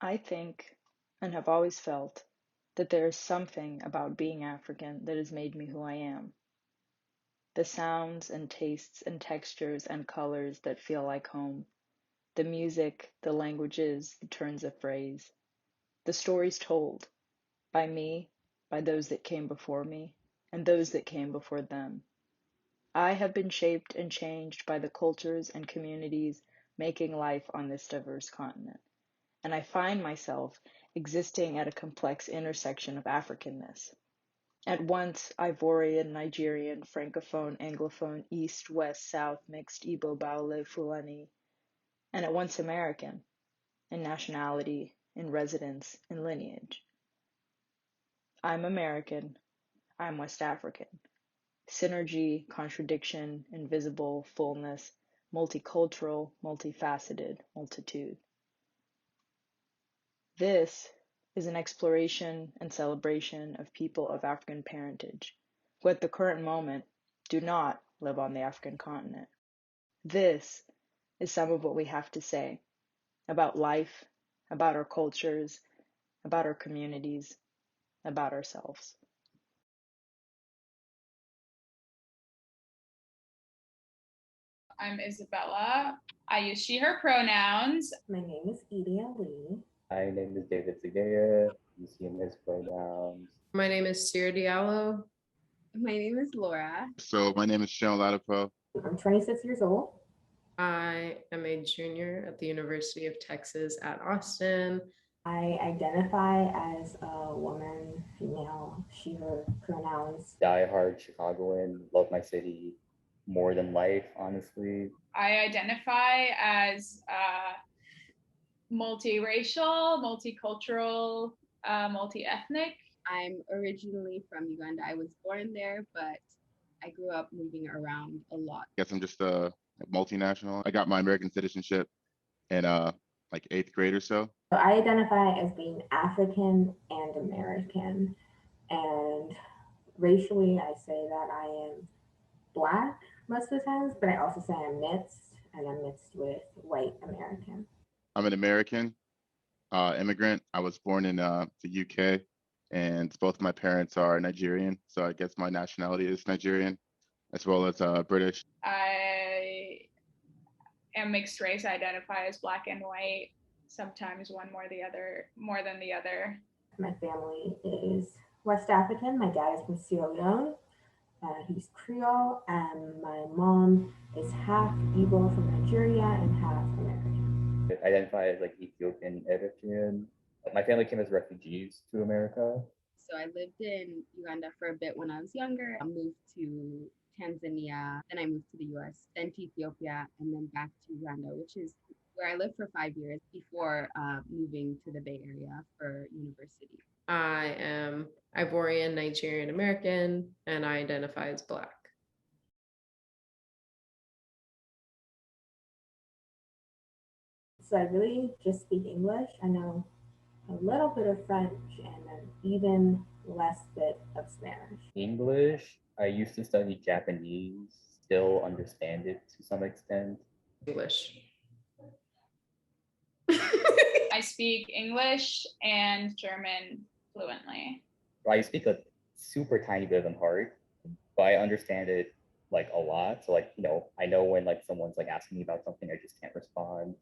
I think, and have always felt, that there is something about being African that has made me who I am. The sounds and tastes and textures and colors that feel like home. The music, the languages, the turns of phrase. The stories told by me, by those that came before me, and those that came before them. I have been shaped and changed by the cultures and communities making life on this diverse continent, and I find myself existing at a complex intersection of Africanness. At once Ivorian, Nigerian, Francophone, Anglophone, East, West, South, mixed Igbo, Baule, Fulani, and at once American, in nationality, in residence, in lineage. I'm American, I'm West African. Synergy, contradiction, invisible, fullness, multicultural, multifaceted, multitude. This is an exploration and celebration of people of African parentage, who at the current moment do not live on the African continent. This is some of what we have to say about life, about our cultures, about our communities, about ourselves. I'm Isabella. I use she, her pronouns. My name is Edie Ali. My name is David Zagaya. You see him as pronouns. My name is Sierra Diallo. My name is Laura. So my name is Sean Latipo. I'm 26 years old. I am a junior at the University of Texas at Austin. I identify as a woman, female, she, her pronouns. Die-hard Chicagoan, love my city more than life, honestly. I identify as multiracial, multicultural, multi-ethnic. I'm originally from Uganda. I was born there, but I grew up moving around a lot. I guess I'm just a multinational. I got my American citizenship in like 8th grade or so. So I identify as being African and American. And racially, I say that I am Black most of the times, but I also say I'm mixed, and I'm mixed with white American. I'm an American immigrant. I was born in the UK, and both my parents are Nigerian. So I guess my nationality is Nigerian, as well as British. I am mixed race. I identify as Black and white. Sometimes one more than the other. My family is West African. My dad is from Sierra Leone. He's Creole, and my mom is half Igbo from Nigeria and half American. I identify as like Ethiopian, Eritrean. My family came as refugees to America. So I lived in Uganda for a bit when I was younger. I moved to Tanzania, then I moved to the US, then to Ethiopia, and then back to Uganda, which is where I lived for 5 years before moving to the Bay Area for university. I am Ivorian, Nigerian American, and I identify as Black. So I really just speak English. I know a little bit of French and an even less bit of Spanish. English, I used to study Japanese, still understand it to some extent. English. I speak English and German fluently. I speak a super tiny bit of Amharic, but I understand it like a lot. So like, I know when like someone's like asking me about something, I just can't respond.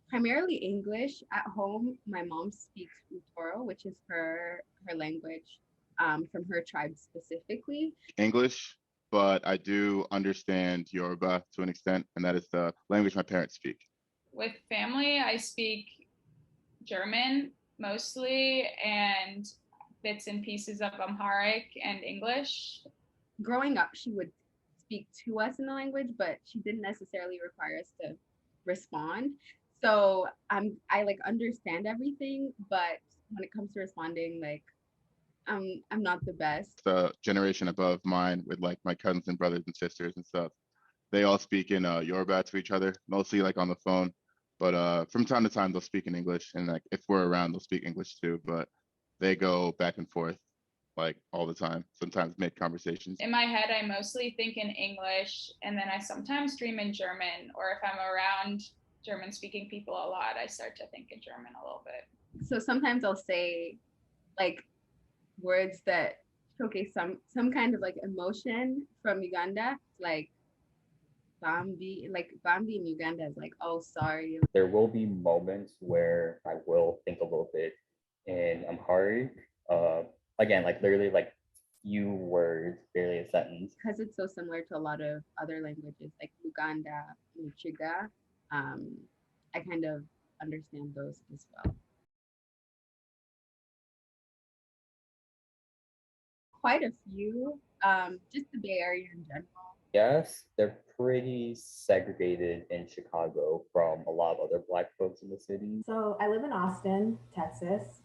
Primarily English. At home, my mom speaks Utoro, which is her language from her tribe specifically. English, but I do understand Yoruba to an extent, and that is the language my parents speak. With family, I speak German mostly and bits and pieces of Amharic and English. Growing up, she would speak to us in the language, but she didn't necessarily require us to respond. So I like understand everything, but when it comes to responding, like I'm not the best. The generation above mine, with like my cousins and brothers and sisters and stuff, they all speak in Yoruba to each other, mostly like on the phone. But from time to time, they'll speak in English, and like if we're around, they'll speak English too. But they go back and forth like all the time, sometimes mid conversations. In my head, I mostly think in English, and then I sometimes dream in German, or if I'm around German speaking people a lot, I start to think in German a little bit. So sometimes I'll say like words that showcase some kind of like emotion from Uganda, like Bambi. Like Bambi in Uganda is like, oh, sorry. There will be moments where I will think a little bit in Amharic. Again, like literally like few words, barely a sentence. Because it's so similar to a lot of other languages like Uganda, Michiga, I kind of understand those as well. Quite a few, just the Bay Area in general. Yes, they're pretty segregated in Chicago from a lot of other Black folks in the city. So I live in Austin, Texas.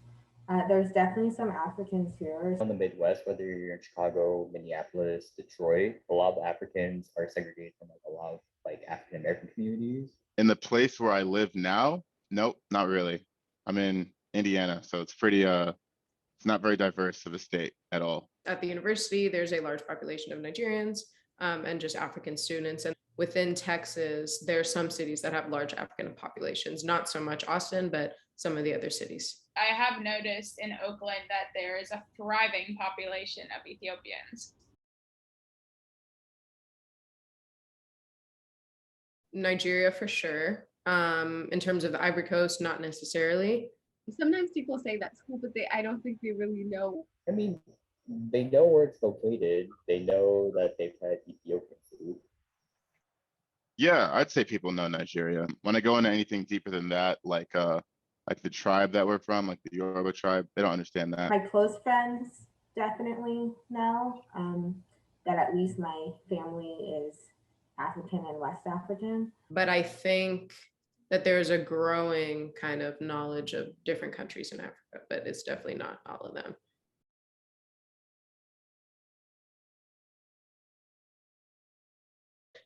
There's definitely some Africans here. From the Midwest, whether you're in Chicago, Minneapolis, Detroit, a lot of Africans are segregated from like a lot of like African American communities. In the place where I live now, nope, not really. I'm in Indiana, so it's pretty it's not very diverse of a state at all. At the university, there's a large population of Nigerians and just African students. And within Texas, there are some cities that have large African populations, not so much Austin, but some of the other cities. I have noticed in Oakland that there is a thriving population of Ethiopians. Nigeria for sure. In terms of the Ivory Coast, not necessarily. Sometimes people say that's cool, but I don't think they really know. I mean, they know where it's located. They know that they've had Ethiopian food. Yeah, I'd say people know Nigeria. When I go into anything deeper than that, like the tribe that we're from, like the Yoruba tribe, they don't understand that. My close friends definitely know that at least my family is African and West African. But I think that there's a growing kind of knowledge of different countries in Africa, but it's definitely not all of them.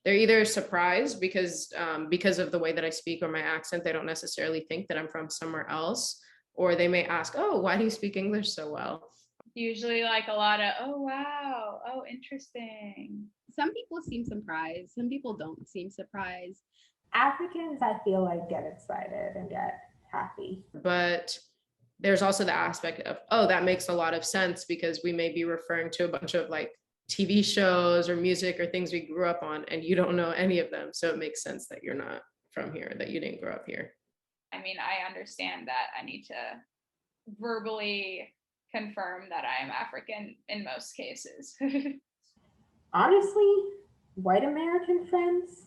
They're either surprised because of the way that I speak or my accent, they don't necessarily think that I'm from somewhere else, or they may ask, oh, why do you speak English so well? Usually like a lot of, oh, wow, oh, interesting. Some people seem surprised. Some people don't seem surprised. Africans, I feel like, get excited and get happy. But there's also the aspect of, oh, that makes a lot of sense because we may be referring to a bunch of like TV shows or music or things we grew up on and you don't know any of them. So it makes sense that you're not from here, that you didn't grow up here. I mean, I understand that I need to verbally confirm that I am African in most cases. Honestly, white American friends,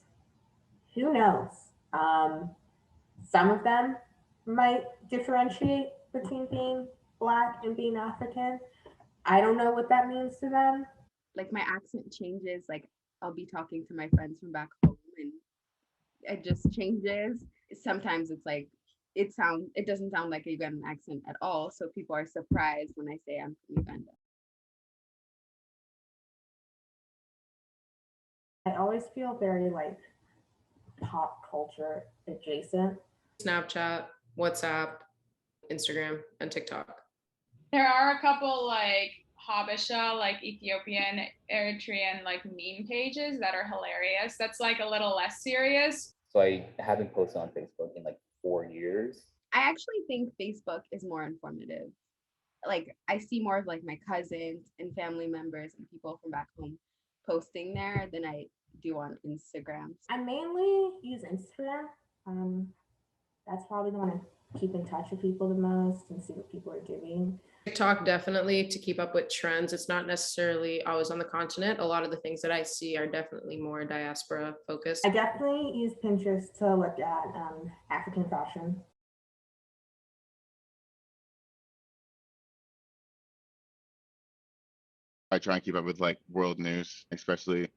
who knows? Some of them might differentiate between being Black and being African. I don't know what that means to them. Like my accent changes, like I'll be talking to my friends from back home and it just changes. Sometimes it's like it doesn't sound like a Ugandan accent at all, so people are surprised when I say I'm from Uganda. I always feel very like pop culture adjacent. Snapchat, WhatsApp, Instagram, and TikTok. There are a couple like Habesha, like Ethiopian, Eritrean, like meme pages that are hilarious. That's like a little less serious. So I haven't posted on Facebook in like 4 years. I actually think Facebook is more informative. Like I see more of like my cousins and family members and people from back home posting there than I do on Instagram. I mainly use Instagram. That's probably the one I keep in touch with people the most and see what people are doing. TikTok, definitely to keep up with trends. It's not necessarily always on the continent. A lot of the things that I see are definitely more diaspora focused. I definitely use Pinterest to look at African fashion. I try and keep up with like world news, especially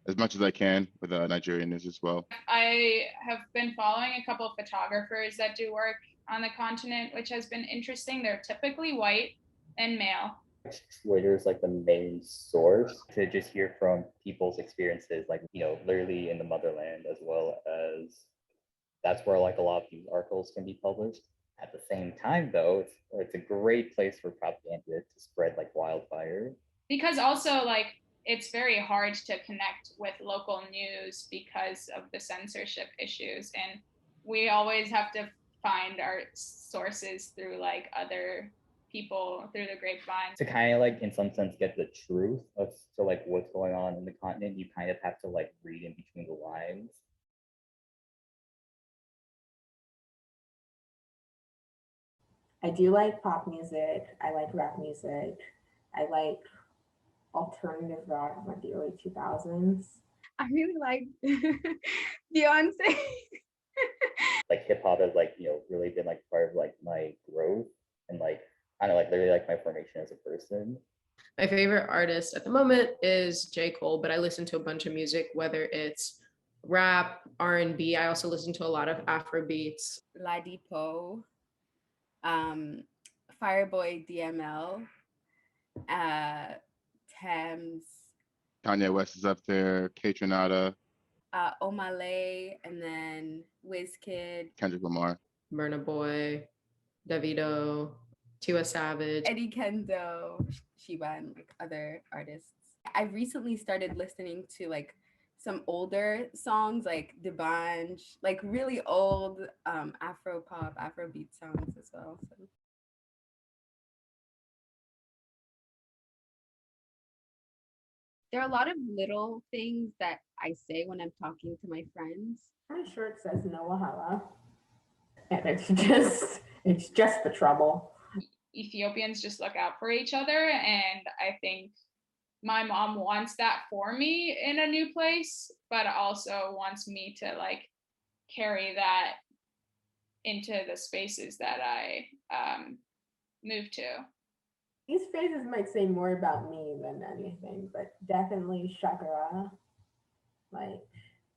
as much as I can with Nigerian news as well. I have been following a couple of photographers that do work on the continent, which has been interesting. They're typically white and male. Twitter is like the main source to just hear from people's experiences, like, you know, literally in the motherland, as well as that's where like a lot of these articles can be published. At the same time, though, it's a great place for propaganda to spread like wildfire. Because also like it's very hard to connect with local news because of the censorship issues. And we always have to find our sources through like other people through the grapevine. To kind of like in some sense get the truth of so like what's going on in the continent, you kind of have to like read in between the lines. I do like pop music. I like rap music. I like alternative rock of like the early 2000s. I really like Beyonce. Like hip hop has like, you know, really been like part of like my growth and like I don't know, like literally like my formation as a person. My favorite artist at the moment is J. Cole, but I listen to a bunch of music, whether it's rap, R&B. I also listen to a lot of Afro beats. Ladipo, Fireboy DML, Thames, Kanye West is up there, Kaytranada, Omale, and then Wizkid, Kendrick Lamar. Burna Boy, Davido, Tiwa Savage, Eddie Kendo, Shiba, and like other artists. I recently started listening to like some older songs like Debanj, like really old Afro pop, Afro beat songs as well. So. There are a lot of little things that I say when I'm talking to my friends. My shirt says no wahala. And it's just the trouble. Ethiopians just look out for each other, and I think my mom wants that for me in a new place, but also wants me to like carry that into the spaces that I move to. These phrases might say more about me than anything, but definitely shakara. Like,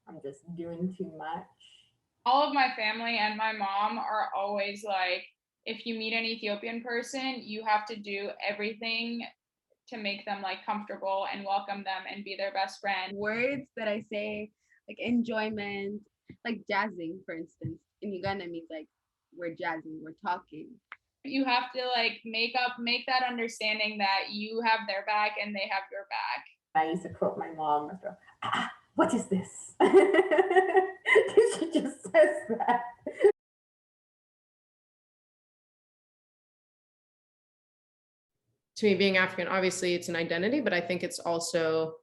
I'm just doing too much. All of my family and my mom are always like, if you meet an Ethiopian person, you have to do everything to make them like comfortable and welcome them and be their best friend. Words that I say, like enjoyment, like jazzing, for instance. In Uganda means like we're jazzing, we're talking. You have to like make that understanding that you have their back and they have your back. I used to quote my mom, what is this? She just says that. To me, being African, obviously it's an identity, but I think it's also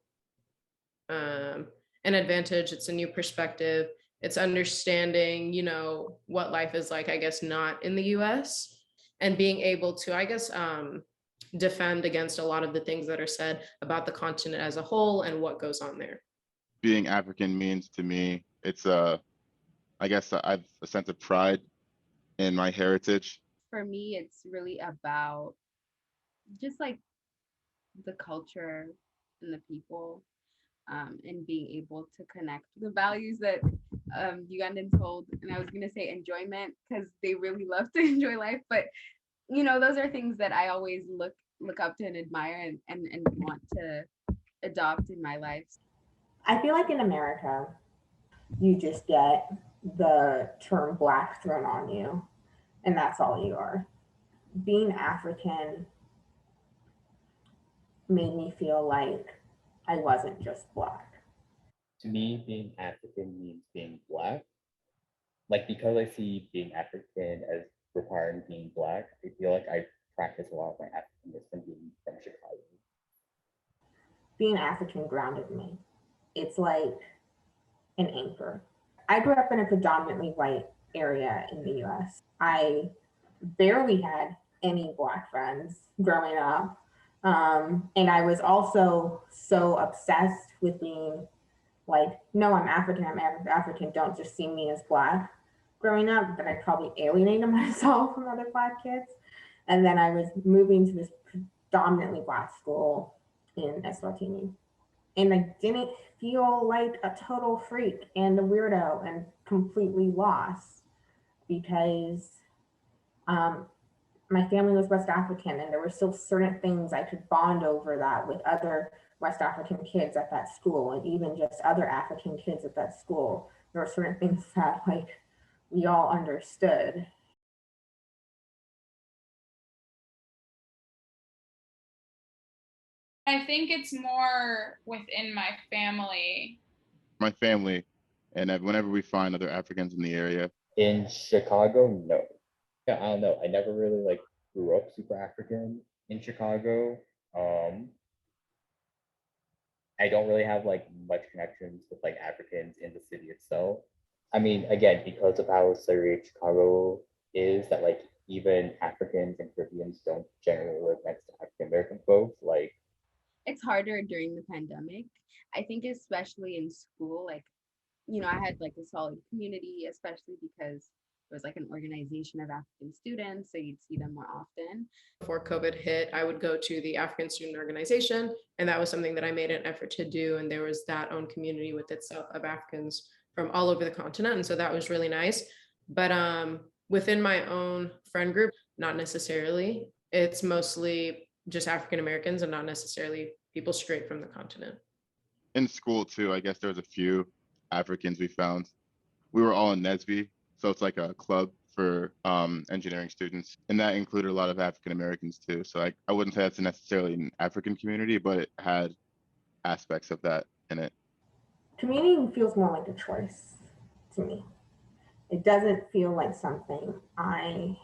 an advantage. It's a new perspective. It's understanding, you know, what life is like, I guess, not in the US, and being able to, I guess, defend against a lot of the things that are said about the continent as a whole and what goes on there. Being African means to me, it's I guess I have a sense of pride in my heritage. For me, it's really about just like the culture and the people, and being able to connect the values that Ugandans hold. And I was gonna say enjoyment because they really love to enjoy life, but you know, those are things that I always look up to and admire and want to adopt in my life. I feel like in America, you just get the term Black thrown on you, and that's all you are. Being African made me feel like I wasn't just Black. To me, being African means being Black. Like because I see being African as requiring being Black, I feel like I practice a lot of my Africanness from being from Chicago. Being African grounded me. It's like an anchor. I grew up in a predominantly white area in the US. I barely had any Black friends growing up. And I was also so obsessed with being like, no, I'm African, I'm African, don't just see me as Black growing up, that I probably alienated myself from other Black kids. And then I was moving to this predominantly Black school in Eswatini. And I didn't feel like a total freak and a weirdo and completely lost because my family was West African, and there were still certain things I could bond over that with other West African kids at that school, and even just other African kids at that school. There were certain things that like we all understood. I think it's more within my family. My family, and whenever we find other Africans in the area, In Chicago, no. Yeah, I don't know. I never really like grew up super African in Chicago. Um, I don't really have like much connections with like Africans in the city itself. I mean, again, because of how segregated Chicago is, that like even Africans and Caribbeans don't generally live next to African American folks. Like, It's harder during the pandemic. I think especially in school, like, I had like a solid community, especially because it was like an organization of African students, so you'd see them more often. Before COVID hit, I would go to the African Student Organization, and that was something that I made an effort to do. And there was that own community with itself of Africans from all over the continent, and so that was really nice. But within my own friend group, not necessarily. It's mostly just African Americans and not necessarily people straight from the continent. In school too, I guess there was a few Africans we found. We were all in Nesby, so it's like a club for engineering students, and that included a lot of African Americans too. So I wouldn't say that's necessarily an African community, but it had aspects of that in it. Community feels more like a choice to me. It doesn't feel like something I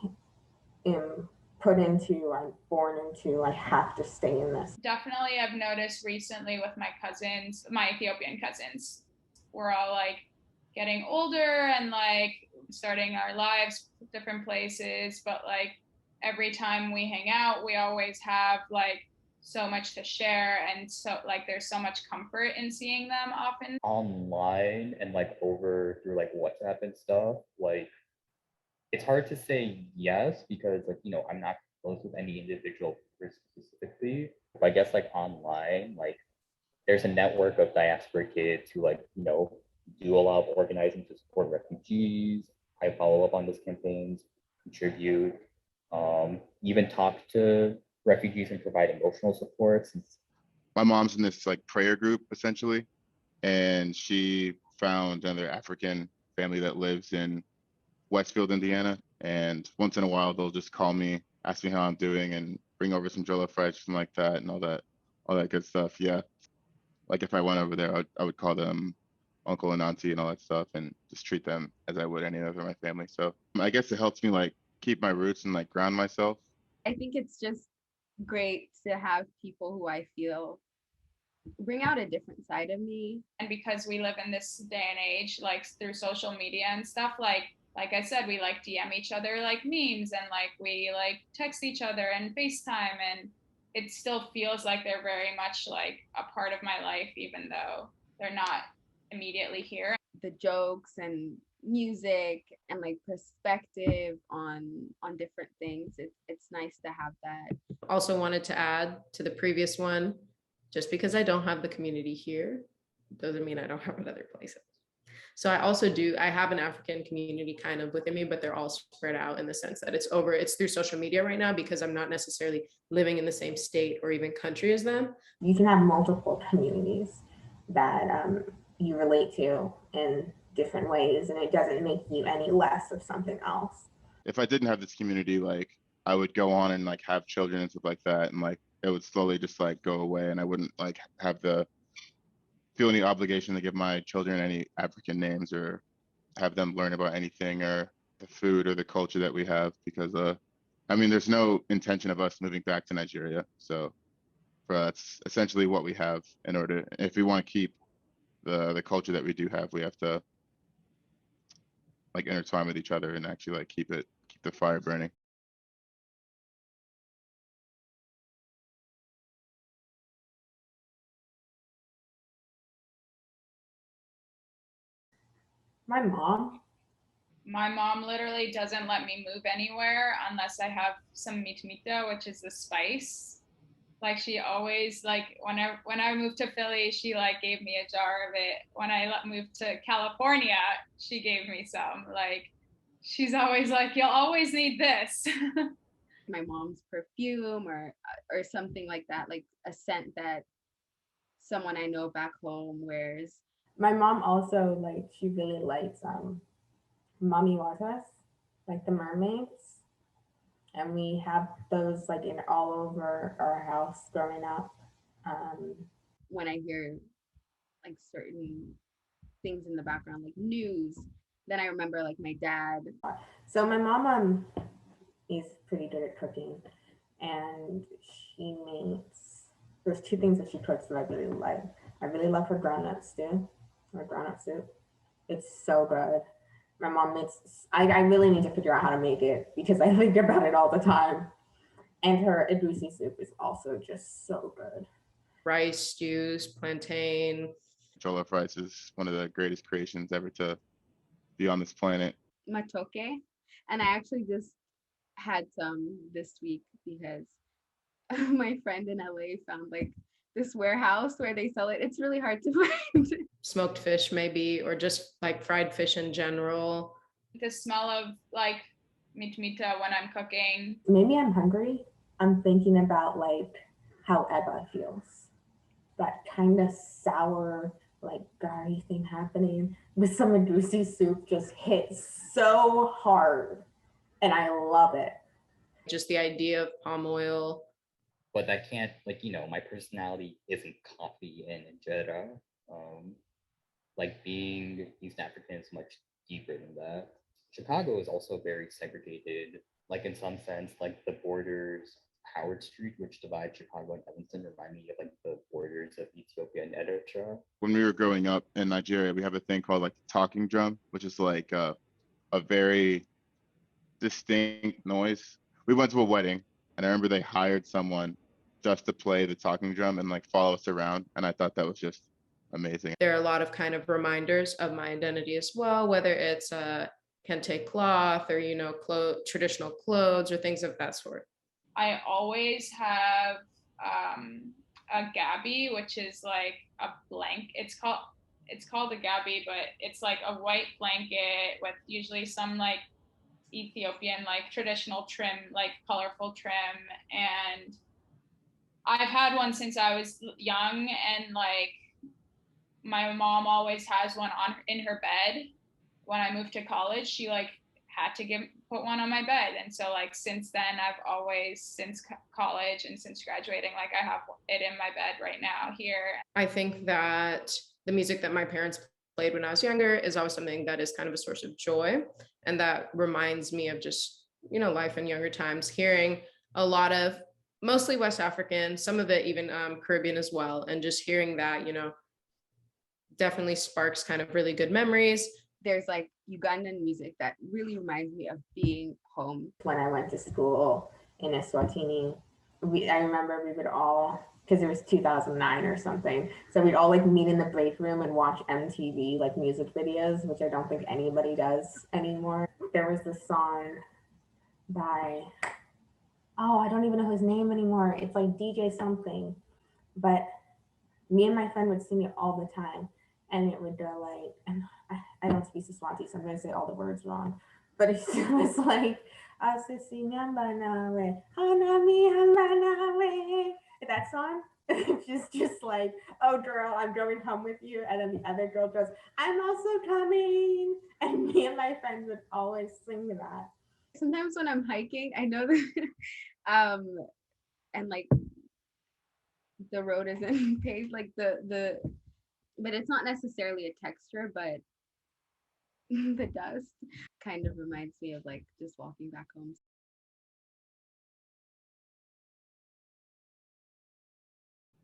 am put into, I'm born into, I have to stay in this. Definitely, I've noticed recently with my cousins, my Ethiopian cousins, we're all like getting older and like starting our lives different places, but like every time we hang out, we always have like so much to share, and so like there's so much comfort in seeing them often. online and like over through like WhatsApp and stuff, like it's hard to say yes because like I'm not close with any individual person specifically. I guess like online, like there's a network of diaspora kids who like do a lot of organizing to support refugees. I follow up on those campaigns, contribute, even talk to refugees and provide emotional support. My mom's in this like prayer group essentially, and she found another African family that lives in Westfield, Indiana. And once in a while, they'll just call me, ask me how I'm doing, and bring over some jollof rice, something like that, and all that good stuff. Yeah, like if I went over there, I would call them uncle and auntie and all that stuff, and just treat them as I would any other of my family. So I guess it helps me like keep my roots and like ground myself. I think it's just great to have people who I feel bring out a different side of me. And because we live in this day and age, like through social media and stuff, like I said, we like DM each other like memes, and like we like text each other and FaceTime, and it still feels like they're very much like a part of my life, even though they're not immediately here. The jokes and music and like perspective on different things, it's nice to have that. Also wanted to add to the previous one, just because I don't have the community here doesn't mean I don't have it other places. So I have an African community kind of within me, but they're all spread out in the sense that it's through social media right now because I'm not necessarily living in the same state or even country as them. You can have multiple communities that you relate to in different ways, and it doesn't make you any less of something else. If I didn't have this community, like I would go on and like have children and stuff like that, and like it would slowly just like go away, and I wouldn't like feel any obligation to give my children any African names or have them learn about anything or the food or the culture that we have, because I mean there's no intention of us moving back to Nigeria, so that's essentially what we have. In order, if we want to keep the culture that we do have, we have to like intertwine with each other and actually like keep the fire burning. My mom, My mom literally doesn't let me move anywhere unless I have some mitmita, which is the spice. Like she always like when I moved to Philly, she like gave me a jar of it. When I moved to California, she gave me some. Like she's always like, you'll always need this. My mom's perfume or something like that, like a scent that someone I know back home wears. my mom also she really likes mommy waters, like the mermaids, and we have those like in all over our house growing up. Um, When I hear like certain things in the background, like news, Then I remember like my dad. So my mom is pretty good at cooking, and she makes. There's two things that she cooks that I really like. I really love her groundnut stew, or groundnut soup. It's so good. My mom makes. I really need to figure out how to make it because I think about it all the time. And her egusi soup is also just so good. Rice stews, plantain. Jollof rice is one of the greatest creations ever to be on this planet. Matoke. And I actually just had some this week because my friend in LA found like this warehouse where they sell it. It's really hard to find. Smoked fish maybe, or just like fried fish in general. The smell of like mita when I'm cooking. Maybe I'm hungry. I'm thinking about like how Eba feels. That kind of sour, like gari thing happening with some egusi soup just hits so hard. And I love it. Just the idea of palm oil. But that can't, like, my personality isn't coffee and injera. Like, being East African is much deeper than that. Chicago is also very segregated, like, in some sense, like the borders, Howard Street, which divides Chicago and Evanston, remind me of like the borders of Ethiopia and Eritrea. When we were growing up in Nigeria, we have a thing called like the talking drum, which is like a very distinct noise. We went to a wedding, and I remember they hired someone just to play the talking drum and like follow us around, and I thought that was just amazing. There are a lot of kind of reminders of my identity as well, whether it's kente cloth or traditional clothes or things of that sort. I always have a gabi, which is like a blanket. It's called a gabi, but it's like a white blanket with usually some like Ethiopian like traditional trim, like colorful trim. And I've had one since I was young, and like my mom always has one on in her bed. When I moved to college, she like had to put one on my bed, and so like since then I've always, since college and since graduating, like I have it in my bed right now here. I think that the music that my parents played when I was younger is always something that is kind of a source of joy, and that reminds me of just life in younger times, hearing a lot of mostly West African, some of it even Caribbean as well, and just hearing that definitely sparks kind of really good memories. There's like Ugandan music that really reminds me of being home. When I went to school in Eswatini, I remember we would all, because it was 2009 or something, so we'd all like meet in the break room and watch MTV like music videos, which I don't think anybody does anymore. There was this song by, I don't even know his name anymore. It's like DJ something, but me and my friend would sing it all the time, and it would go like, and I don't speak Siswanti, so I'm going to say all the words wrong, but it was like, that song. It's just like, oh girl, I'm going home with you, and then the other girl goes, I'm also coming, and me and my friends would always sing that. Sometimes when I'm hiking, I know that and like the road isn't paved, like the but it's not necessarily a texture, but the dust kind of reminds me of like just walking back home.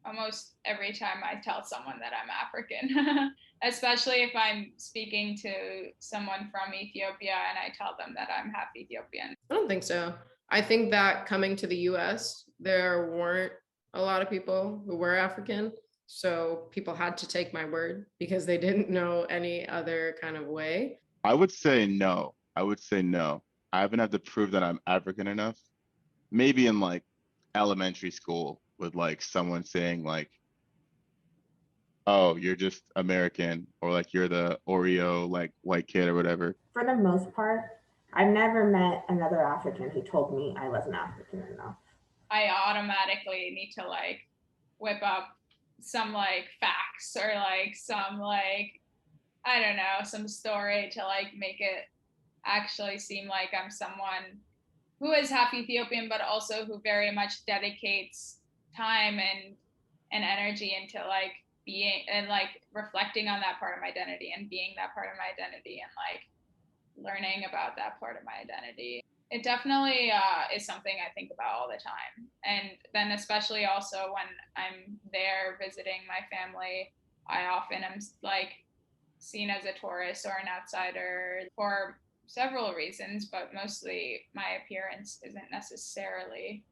Almost every time I tell someone that I'm African, especially if I'm speaking to someone from Ethiopia and I tell them that I'm half Ethiopian. I don't think so. I think that coming to the US, there weren't a lot of people who were African. So people had to take my word because they didn't know any other kind of way. I would say no. I haven't had to prove that I'm African enough. Maybe in like elementary school with like someone saying like, oh, you're just American, or like you're the Oreo like white kid or whatever. For the most part, I've never met another African who told me I wasn't African enough. I automatically need to like whip up some like facts or like some like, I don't know, some story to like make it actually seem like I'm someone who is half Ethiopian, but also who very much dedicates time and energy into like being and like reflecting on that part of my identity and being that part of my identity and like learning about that part of my identity. It definitely is something I think about all the time. And then especially also when I'm there visiting my family, I often am like seen as a tourist or an outsider for several reasons, but mostly my appearance isn't necessarily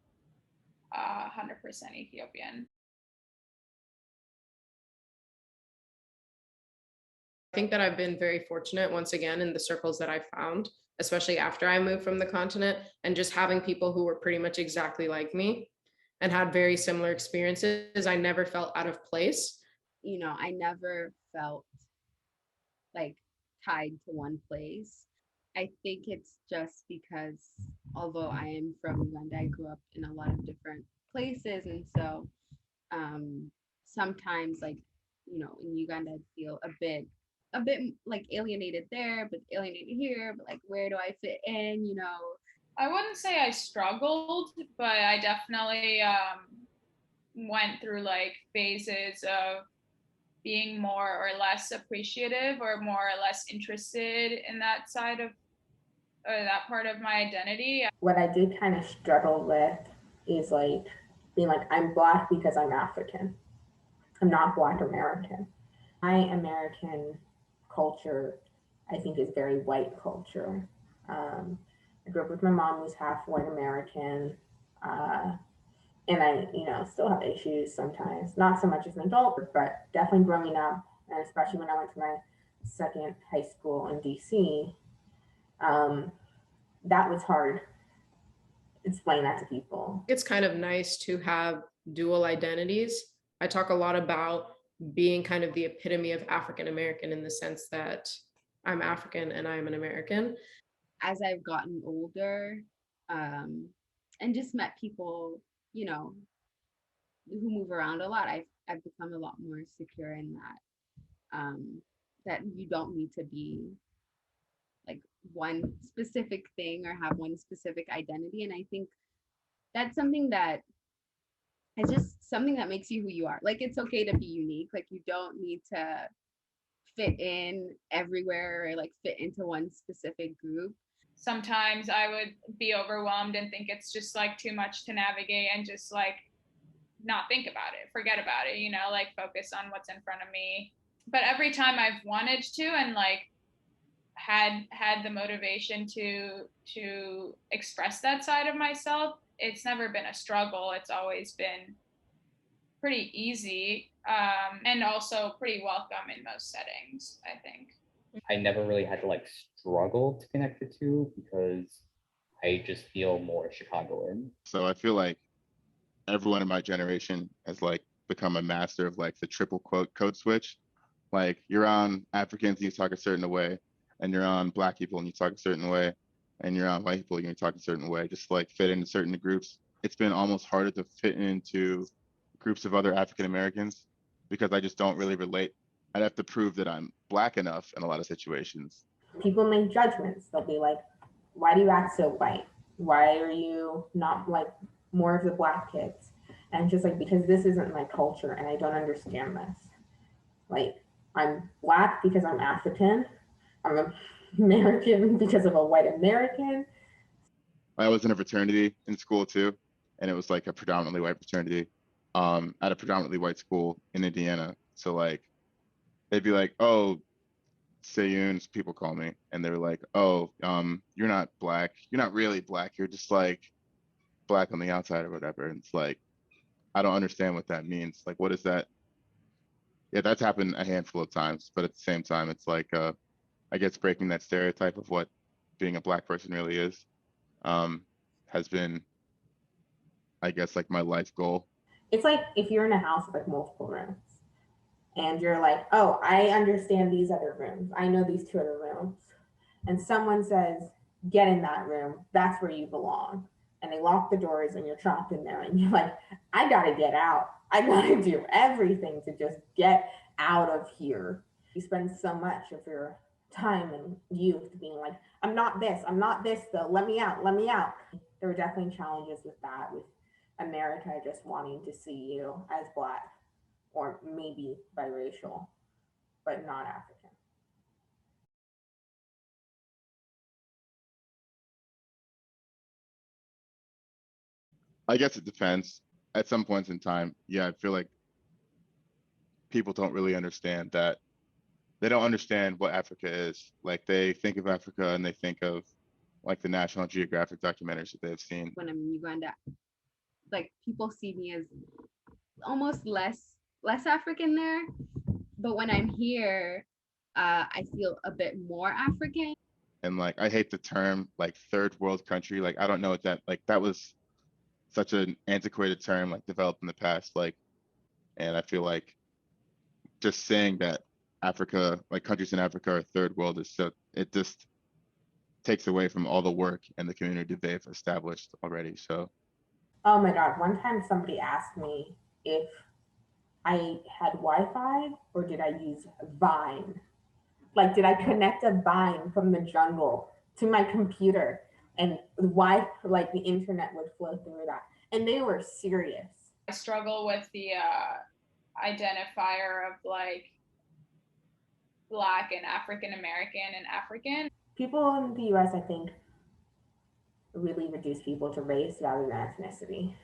100% Ethiopian. I think that I've been very fortunate once again in the circles that I found, especially after I moved from the continent, and just having people who were pretty much exactly like me and had very similar experiences. I never felt out of place. You know, I never felt like tied to one place. I think it's just because although I am from Uganda, I grew up in a lot of different places. And so sometimes like, you know, in Uganda I'd feel a bit like alienated there, but alienated here, but like where do I fit in, you know? I wouldn't say I struggled, but I definitely went through like phases of being more or less appreciative or more or less interested in that side of or that part of my identity. What I did kind of struggle with is like being like, I'm Black because I'm African. I'm not Black American. My American culture, I think, is very white culture. I grew up with my mom who's half white American. And I, you know, still have issues sometimes. Not so much as an adult, but definitely growing up, and especially when I went to my second high school in DC, um, that was hard. Explain that to people. It's kind of nice to have dual identities. I talk a lot about being kind of the epitome of African American in the sense that I'm African and I'm an American. As I've gotten older, and just met people, you know, who move around a lot, I've become a lot more secure in that you don't need to be like one specific thing or have one specific identity. And I think that's something that is just something that makes you who you are. Like it's okay to be unique. Like you don't need to fit in everywhere or like fit into one specific group. Sometimes I would be overwhelmed and think it's just like too much to navigate and just like not think about it, forget about it, you know, like focus on what's in front of me. But every time I've wanted to and like had the motivation to express that side of myself, it's never been a struggle. It's always been pretty easy, and also pretty welcome in most settings, I think. I never really had to like struggle to connect the two because I just feel more Chicagoan. So I feel like everyone in my generation has like become a master of like the triple quote code switch. Like you're on Africans and you talk a certain way, and you're on Black people and you talk a certain way, and you're on white people and you talk a certain way, just like fit into certain groups. It's been almost harder to fit into groups of other African Americans because I just don't really relate. I'd have to prove that I'm Black enough in a lot of situations. People make judgments. They'll be like, why do you act so white? Why are you not like more of the Black kids? And just like, because this isn't my culture and I don't understand this. Like, I'm Black because I'm African. I'm American because of a white American. I was in a fraternity in school too, and it was like a predominantly white fraternity at a predominantly white school in Indiana. So like they'd be like, "Oh, Sayuns," people call me, and they were like, "Oh, you're not Black. You're not really Black. You're just like Black on the outside or whatever." And it's like I don't understand what that means. Like, what is that? Yeah, that's happened a handful of times, but at the same time, it's like I guess breaking that stereotype of what being a Black person really is um, has been, I guess, like my life goal. It's like if you're in a house with like multiple rooms and you're like, oh, I understand these other rooms. I know these two other rooms. And someone says, get in that room. That's where you belong. And they lock the doors and you're trapped in there. And you're like, I got to get out. I got to do everything to just get out of here. You spend so much of your time and youth being like, I'm not this though. Let me out. Let me out. There were definitely challenges with that, with America just wanting to see you as Black or maybe biracial, but not African. I guess it depends. At some points in time, yeah, I feel like people don't really understand that. They don't understand what Africa is. Like they think of Africa and they think of like the National Geographic documentaries that they've seen. When I'm in Uganda, like people see me as almost less African there. But when I'm here, I feel a bit more African. And like I hate the term like third world country. Like I don't know what that like that was such an antiquated term like developed in the past. Like and I feel like just saying that Africa, like countries in Africa are third world is so it just takes away from all the work and the community they've established already. So Oh my God. One time somebody asked me if I had Wi-Fi or did I use Vine? Like, did I connect a Vine from the jungle to my computer and like the internet would flow through that? And they were serious. I struggle with the identifier of like Black and African American and African. People in the US, I think, really reduce people to race rather than ethnicity.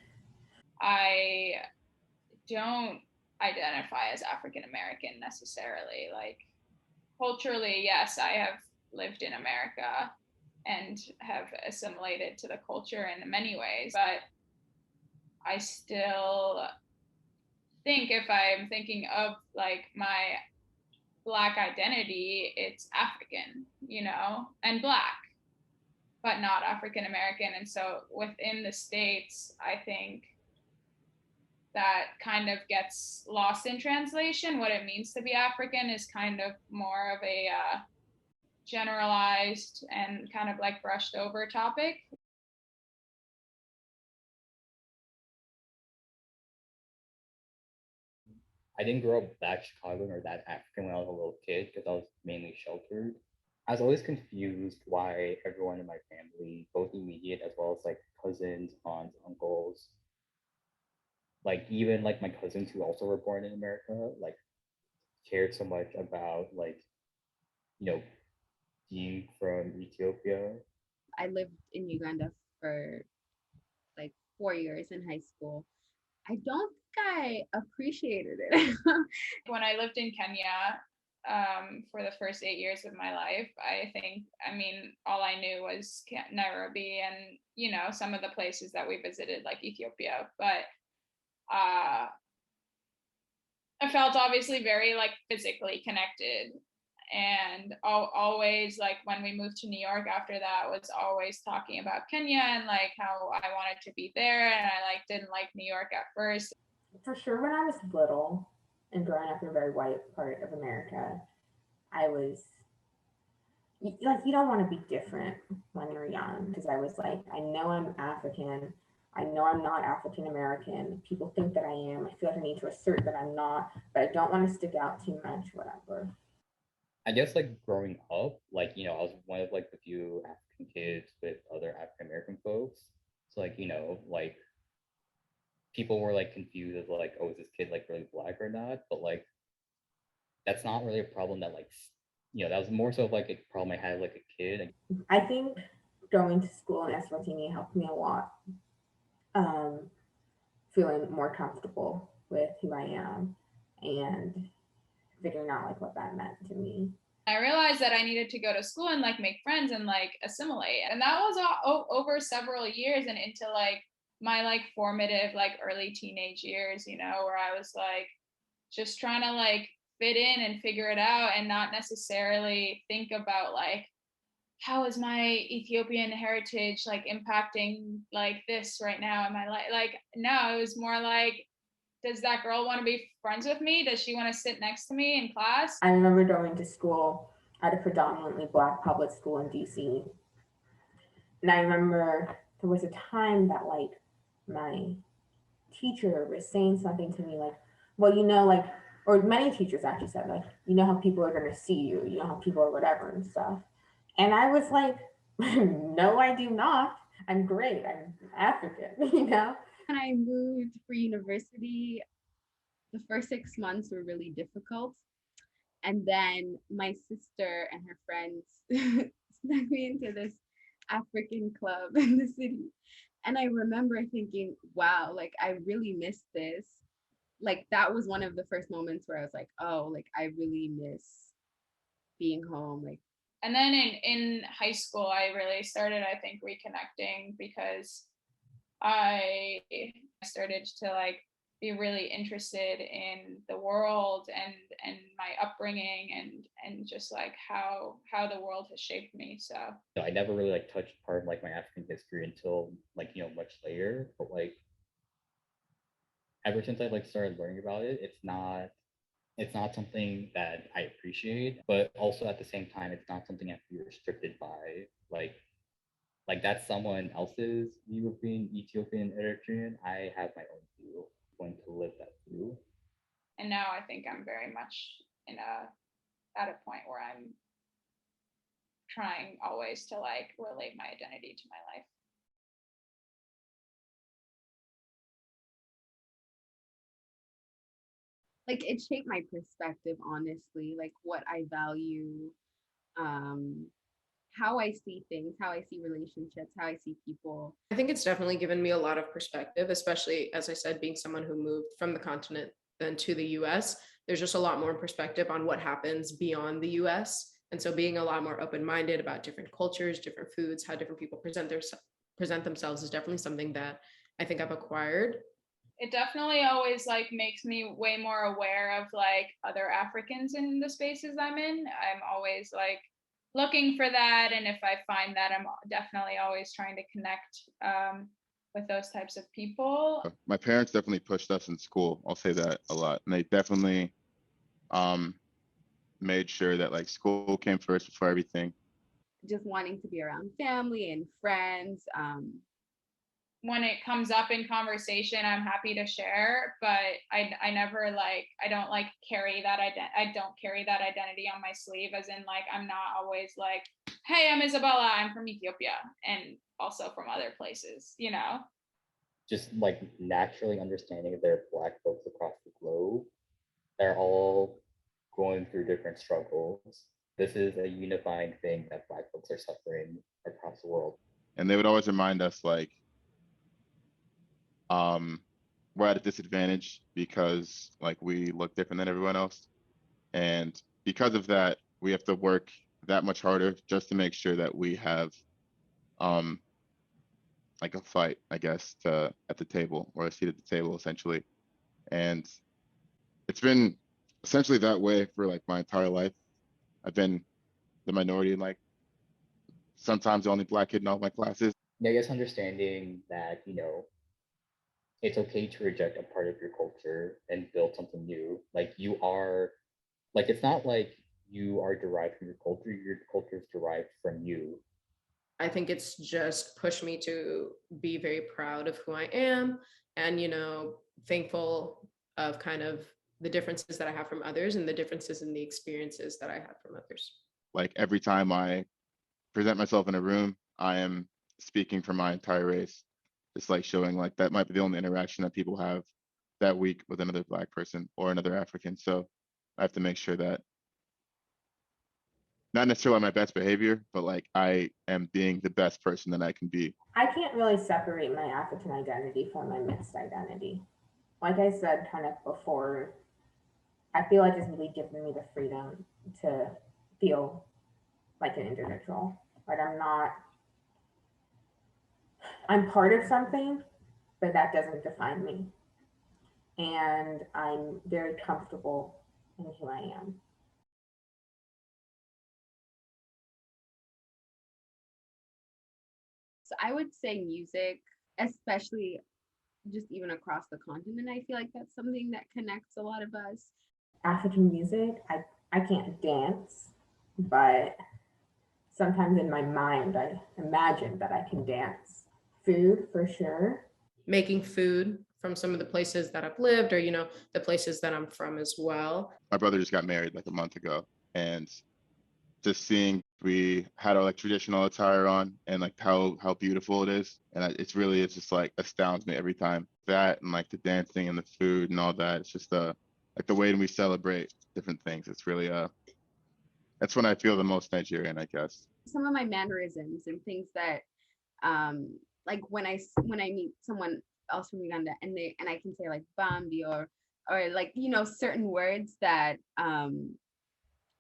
I don't identify as African American necessarily. Like culturally, yes, I have lived in America and have assimilated to the culture in many ways, but I still think if I'm thinking of like my Black identity, it's African, and Black, but not African American. And so within the States, I think that kind of gets lost in translation. What it means to be African is kind of more of a generalized and kind of like brushed over topic. I didn't grow up that Chicagoan or that African when I was a little kid because I was mainly sheltered. I was always confused why everyone in my family, both immediate as well as like cousins, aunts, uncles, like even like my cousins who also were born in America, like cared so much about like, you know, being from Ethiopia. I lived in Uganda for like 4 years in high school. I don't think I appreciated it. When I lived in Kenya for the first 8 years of my life, I mean, all I knew was Nairobi and, some of the places that we visited, like Ethiopia. But I felt obviously very like physically connected. And always like when we moved to New York after that was always talking about Kenya and like how I wanted to be there and I like didn't like New York at first. For sure, when I was little and growing up in a very white part of America, I was like, you don't want to be different when you're young because I was like, I know I'm African. I know I'm not African American. People think that I am. I feel like I need to assert that I'm not, but I don't want to stick out too much, whatever. I guess like growing up, like, I was one of like the few African kids with other African American folks. So like, like people were like confused as like, oh, is this kid like really Black or not? But like that's not really a problem that like that was more so of like a problem I had like a kid. I think going to school in Eswatini helped me a lot. Feeling more comfortable with who I am and figuring out like what that meant to me. I realized that I needed to go to school and like make friends and like assimilate. And that was over several years and into like my like formative, like early teenage years, where I was like just trying to like fit in and figure it out and not necessarily think about like, how is my Ethiopian heritage like impacting like this right now in my life? Like, no, it was more like, does that girl want to be friends with me? Does she want to sit next to me in class? I remember going to school at a predominantly Black public school in DC. And I remember there was a time that like my teacher was saying something to me like, well, like, or many teachers actually said, like, how people are going to see you, how people are whatever and stuff. And I was like, no, I do not. I'm great. I'm African, When I moved for university, the first 6 months were really difficult. And then my sister and her friends snuck me into this African club in the city. And I remember thinking, wow, like I really miss this. Like that was one of the first moments where I was like, oh, like I really miss being home. Like, and then in high school, I really started, I think, reconnecting because I started to like be really interested in the world and my upbringing and just like how the world has shaped me. So I never really like touched part of like my African history until like much later. But like ever since I like started learning about it, it's not something that I appreciate, but also at the same time, it's not something I have to be restricted by. Like that's someone else's view of being Ethiopian Eritrean. I have my own view. I'm going to live that view. And now I think I'm very much at a point where I'm trying always to like relate my identity to my life. like it shaped my perspective, honestly, like what I value, um, how I see things, how I see relationships, how I see people. I think it's definitely given me a lot of perspective, especially as I said, being someone who moved from the continent then to the US. There's just a lot more perspective on what happens beyond the US. And so being a lot more open-minded about different cultures, different foods, how different people present themselves is definitely something that I think I've acquired. It definitely always like makes me way more aware of like other Africans in the spaces I'm in. I'm always like looking for that, and if I find that, I'm definitely always trying to connect with those types of people. My parents definitely pushed us in school. I'll say that a lot. And they definitely made sure that like school came first before everything. Just wanting to be around family and friends. When it comes up in conversation, I'm happy to share, but I never like, I don't like carry that I don't carry that identity on my sleeve, as in like I'm not always like, hey, I'm Isabella, I'm from Ethiopia and also from other places, you know. Just like naturally understanding there are Black folks across the globe. They're all going through different struggles. This is a unifying thing that Black folks are suffering across the world. And they would always remind us like we're at a disadvantage because like we look different than everyone else. And because of that, we have to work that much harder just to make sure that we have like a fight, I guess, to at the table or a seat at the table essentially. And it's been essentially that way for like my entire life. I've been the minority in like sometimes the only Black kid in all my classes. Yeah, I guess understanding that, it's okay to reject a part of your culture and build something new. Like you are, like it's not like you are derived from your culture is derived from you. I think it's just pushed me to be very proud of who I am and, thankful of kind of the differences that I have from others and the differences in the experiences that I have from others. Like every time I present myself in a room, I am speaking for my entire race. It's like showing like that might be the only interaction that people have that week with another Black person or another African. So I have to make sure that not necessarily my best behavior, but like I am being the best person that I can be. I can't really separate my African identity from my mixed identity. Like I said kind of before, I feel like it's really given me the freedom to feel like an individual. Like I'm part of something, but that doesn't define me. And I'm very comfortable in who I am. So I would say music, especially just even across the continent. I feel like that's something that connects a lot of us. African music, I can't dance, but sometimes in my mind, I imagine that I can dance. Food, for sure. Making food from some of the places that I've lived or, the places that I'm from as well. My brother just got married like a month ago, and just seeing we had our like traditional attire on and like how beautiful it is, and it's just like astounds me every time. That and like the dancing and the food and all that, it's just like the way we celebrate different things. It's really that's when I feel the most Nigerian, I guess. Some of my mannerisms and things that like when I meet someone else from Uganda and I can say like Bambi or like, you know, certain words that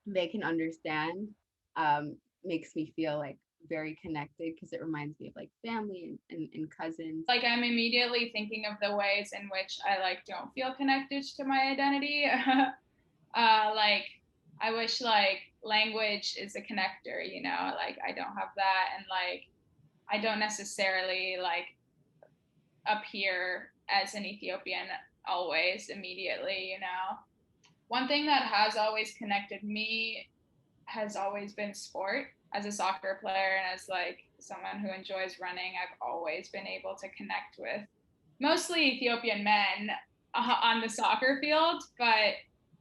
they can understand, makes me feel like very connected because it reminds me of like family and cousins. Like I'm immediately thinking of the ways in which I like don't feel connected to my identity. Like I wish like language is a connector, you know, like I don't have that, and like I don't necessarily like appear as an Ethiopian always immediately, you know. One thing that has always connected me has always been sport. As a soccer player and as like someone who enjoys running, I've always been able to connect with mostly Ethiopian men on the soccer field, but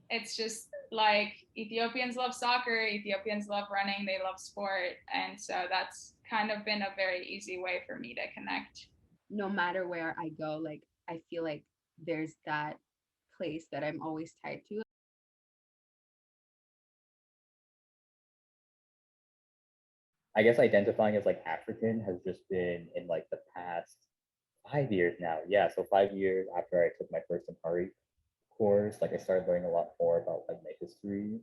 it's just like Ethiopians love soccer, Ethiopians love running, they love sport, and so that's kind of been a very easy way for me to connect. No matter where I go, like I feel like there's that place that I'm always tied to. I guess identifying as like African has just been in like the past 5 years now. Yeah, so 5 years after I took my first Amharic course, like I started learning a lot more about like my history.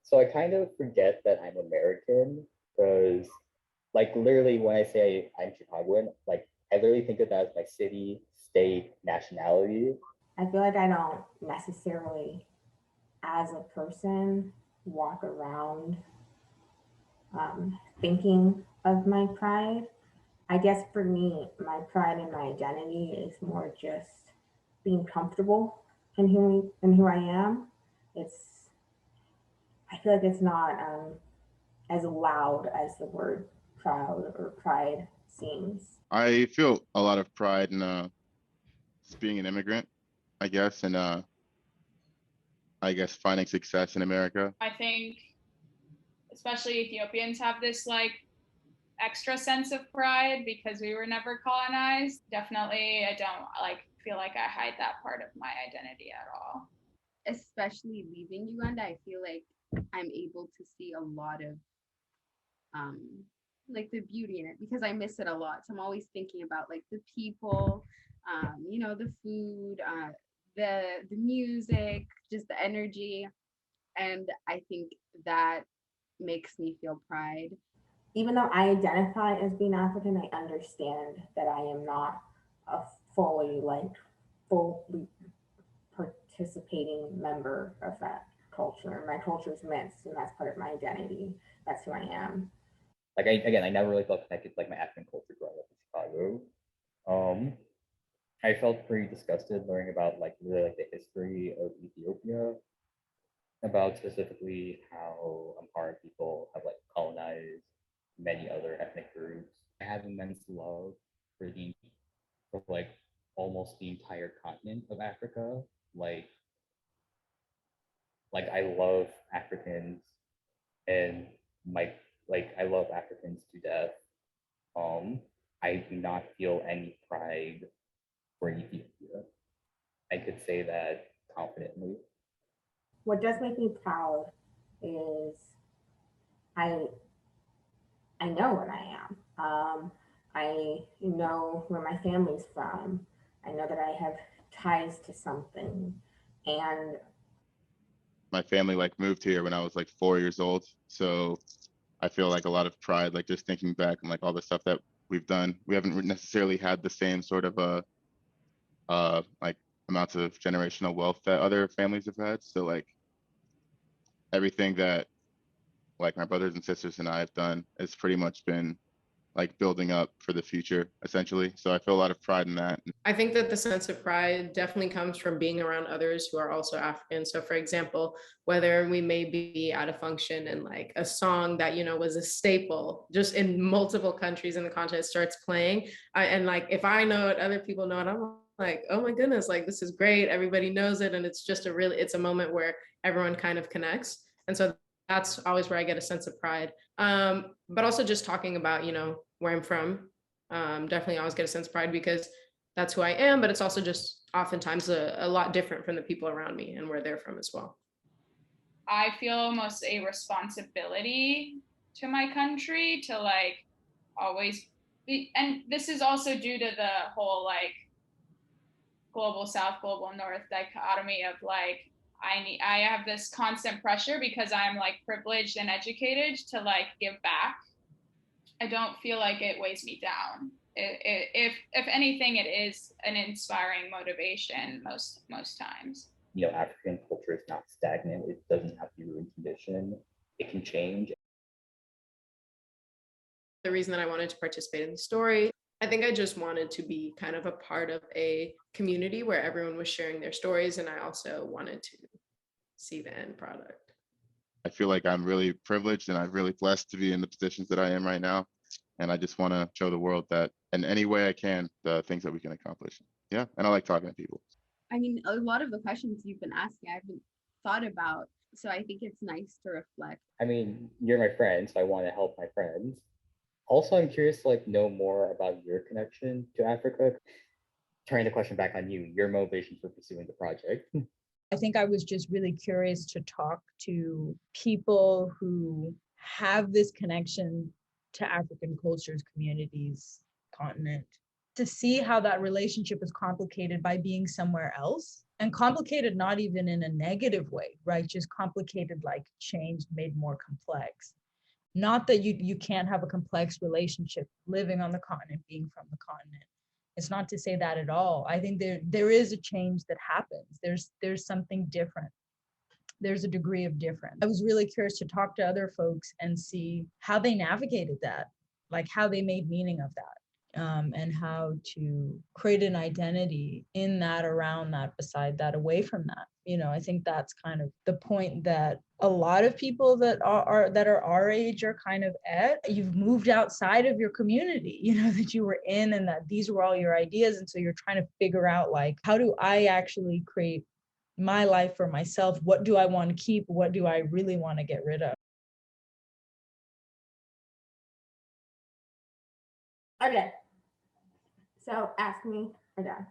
So I kind of forget that I'm American because like literally when I say I'm Chicagoan, like I literally think of that as my city, state, nationality. I feel like I don't necessarily, as a person, walk around thinking of my pride. I guess for me, my pride and my identity is more just being comfortable in who I am. It's I feel like it's not as loud as the word proud or pride seems. I feel a lot of pride in just being an immigrant, I guess, and I guess finding success in America. I think especially Ethiopians have this like extra sense of pride because we were never colonized. Definitely, I don't like feel like I hide that part of my identity at all. Especially leaving Uganda, I feel like I'm able to see a lot of um like the beauty in it because I miss it a lot. So I'm always thinking about like the people, you know, the food, the music, just the energy. And I think that makes me feel pride. Even though I identify as being African, I understand that I am not a fully fully participating member of that culture. My culture is mixed, and that's part of my identity. That's who I am. Like I never really felt connected to like my African culture growing up in Chicago. Um, I felt pretty disgusted learning about like really like the history of Ethiopia, about specifically how Amharic people have like colonized many other ethnic groups. I have immense love for the for like almost the entire continent of Africa. Like like I love Africans and my I love Africans to death. Um, I do not feel any pride for Ethiopia. I could say that confidently. What does make me proud is I I know what I am. I know where my family's from. I know that I have ties to something, and My family like moved here when I was like 4 years old, so I feel like a lot of pride, like just thinking back and like all the stuff that we've done. We haven't necessarily had the same sort of like amounts of generational wealth that other families have had. So like everything that like my brothers and sisters and I have done has pretty much been like building up for the future essentially. So I feel a lot of pride in that. I think that the sense of pride definitely comes from being around others who are also African. So for example, whether we may be at a function and like a song that, you know, was a staple just in multiple countries in the continent starts playing. And like, if I know it, other people know it, I'm like, oh my goodness, like this is great. Everybody knows it. And it's just it's a moment where everyone kind of connects. And so that's always where I get a sense of pride. But also just talking about, you know, where I'm from, definitely always get a sense of pride because that's who I am, but it's also just oftentimes a lot different from the people around me and where they're from as well. I feel almost a responsibility to my country to like always and this is also due to the whole like global south, global north dichotomy of like I have this constant pressure because I'm like privileged and educated to like give back. I don't feel like it weighs me down. If anything, it is an inspiring motivation most times. African culture is not stagnant. It doesn't have to be ruined condition. It can change. The reason that I wanted to participate in the story, I think I just wanted to be kind of a part of a community where everyone was sharing their stories, and I also wanted to see the end product. I feel like I'm really privileged and I'm really blessed to be in the positions that I am right now. And I just want to show the world that in any way I can, the things that we can accomplish. Yeah. And I like talking to people. I mean, a lot of the questions you've been asking, I haven't thought about. So I think it's nice to reflect. I mean, you're my friend, so I want to help my friends. Also, I'm curious to like know more about your connection to Africa. Turning the question back on you, your motivation for pursuing the project. I think I was just really curious to talk to people who have this connection to African cultures, communities, continent, to see how that relationship is complicated by being somewhere else, and complicated not even in a negative way, right? Just complicated, like changed, made more complex. Not that you can't have a complex relationship living on the continent, being from the continent. It's not to say that at all. I think there is a change that happens. There's something different. There's a degree of difference. I was really curious to talk to other folks and see how they navigated that, like how they made meaning of that. And how to create an identity in that, around that, beside that, away from that. I think that's kind of the point that a lot of people that are our age are kind of at. You've moved outside of your community, that you were in, and that these were all your ideas. And so you're trying to figure out, like, how do I actually create my life for myself? What do I want to keep? What do I really want to get rid of? Okay. So ask me again.